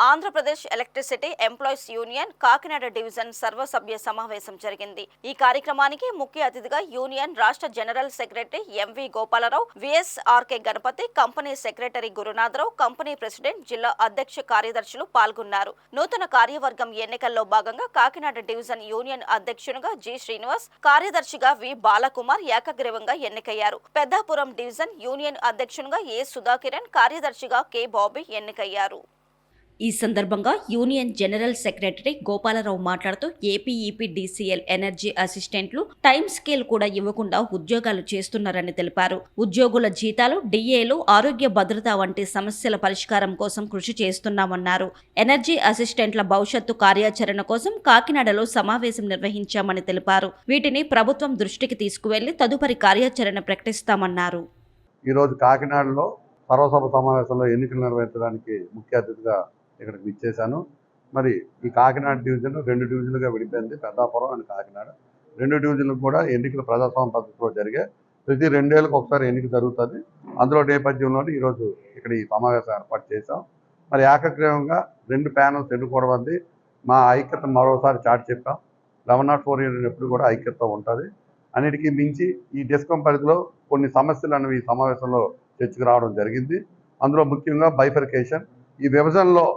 Andhra Pradesh electricity employees union Kakinada division సర్వసభ్య సమావేశం జరిగింది. ఈ కార్యక్రమానికి ముఖ్య అతిథిగా యూనియన్ రాష్ట్ర general secretary MV Gopalarao, VSRK Ganapati, company secretary Gurunatharao, company president, జిల్లా అధ్యక్ష కార్యదర్శులు పాల్గొన్నారు. నూతన కార్యవర్గం ఎన్నికల్లో భాగంగా కాకినాడ డివిజన్ యూనియన్ అధ్యక్షునిగా జి శ్రీనివాస్, కార్యదర్శిగా వి బాలకుమార్ ఏకగ్రీవంగా ఎన్నికయ్యారు. పెద్దాపురం డివిజన్ యూనియన్ అధ్యక్షునిగా ఏ సుధాకిరణ్, కార్యదర్శిగా కె బాబీ ఎన్నికయ్యారు. ఈ సందర్భంగా యూనియన్ జనరల్ సెక్రటరీ గోపాలరావు మాట్లాడుతూ ఏపీఈపీడీసీఎల్ ఎనర్జీ అసిస్టెంట్లు టైం స్కేల్ కూడా ఇవ్వకుండా ఉద్యోగాలు చేస్తున్నారని తెలిపారు. ఉద్యోగుల జీతాలు, డిఏలు, ఆరోగ్య భద్రత వంటి సమస్యల పరిష్కారం కోసం కృషి చేస్తున్నామన్నారు. ఎనర్జీ అసిస్టెంట్ల భవిష్యత్తు కార్యాచరణ కోసం కాకినాడలో సమావేశం నిర్వహించామని తెలిపారు. వీటిని ప్రభుత్వం దృష్టికి తీసుకువెళ్లి తదుపరి కార్యాచరణ ప్రకటిస్తామన్నారు. ఈరోజు కాకినాడలో సర్వసభ సమావేశంలో ఎన్నికలు నిర్వహించడానికి ముఖ్య అతిథిగా ఇక్కడికి విచ్చేశాను. మరి ఈ కాకినాడ డివిజన్ 2 డివిజన్లుగా విడిపోయింది, పెద్దాపురం అండ్ కాకినాడ. 2 డివిజన్లకు కూడా ఎన్నికలు ప్రజాస్వామ్య పద్ధతిలో జరిగాయి. ప్రతి 2 ఏళ్ళకి ఒకసారి ఎన్నిక జరుగుతుంది. అందులో నేపథ్యంలోనే ఈరోజు ఇక్కడ ఈ సమావేశం ఏర్పాటు చేశాం. మరి ఏకగ్రీవంగా 2 ప్యానల్స్ ఎన్నుకోవడం మా ఐక్యత మరోసారి చాటి చెప్పాం. 1104 యూనియన్ ఎప్పుడు కూడా ఐక్యత ఉంటుంది. అన్నిటికీ మించి ఈ డిస్కం పరిధిలో కొన్ని సమస్యలు అనేవి ఈ సమావేశంలో చర్చకు రావడం జరిగింది. అందులో ముఖ్యంగా బైఫర్కేషన్, ఈ విభజనలో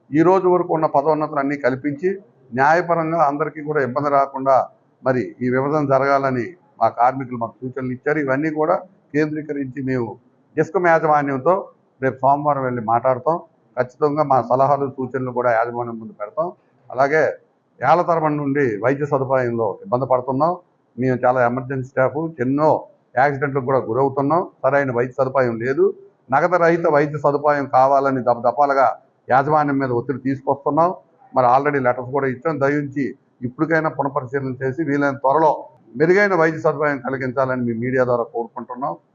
ఈ రోజు వరకు ఉన్న పదోన్నతులన్నీ కల్పించి న్యాయపరంగా అందరికీ కూడా ఇబ్బంది రాకుండా మరి ఈ విభజన జరగాలని మా కార్మికులు మాకు సూచనలు ఇచ్చారు. ఇవన్నీ కూడా కేంద్రీకరించి మేము డిస్కం యాజమాన్యంతో రేపు సోమవారం వెళ్ళి మాట్లాడతాం. ఖచ్చితంగా మా సలహాలు, సూచనలు కూడా యాజమాన్యం ముందు పెడతాం. అలాగే ఏళ్ల తరబడి నుండి వైద్య సదుపాయంలో ఇబ్బంది పడుతున్నాం. మేము చాలా ఎమర్జెన్సీ స్టాఫ్, ఎన్నో యాక్సిడెంట్లకు కూడా గురవుతున్నాం. సరైన వైద్య సదుపాయం లేదు. నగదు రహిత వైద్య సదుపాయం కావాలని దఫాలుగా యాజమాన్యం మీద ఒత్తిడి తీసుకొస్తున్నాం. మరి ఆల్రెడీ లెటర్స్ కూడా ఇచ్చాం. దయించి ఇప్పటికైనా పునఃపరిశీలన చేసి వీలైన త్వరలో మెరుగైన వైద్య సదుపాయం కలిగించాలని మీ మీడియా ద్వారా కోరుకుంటున్నాం.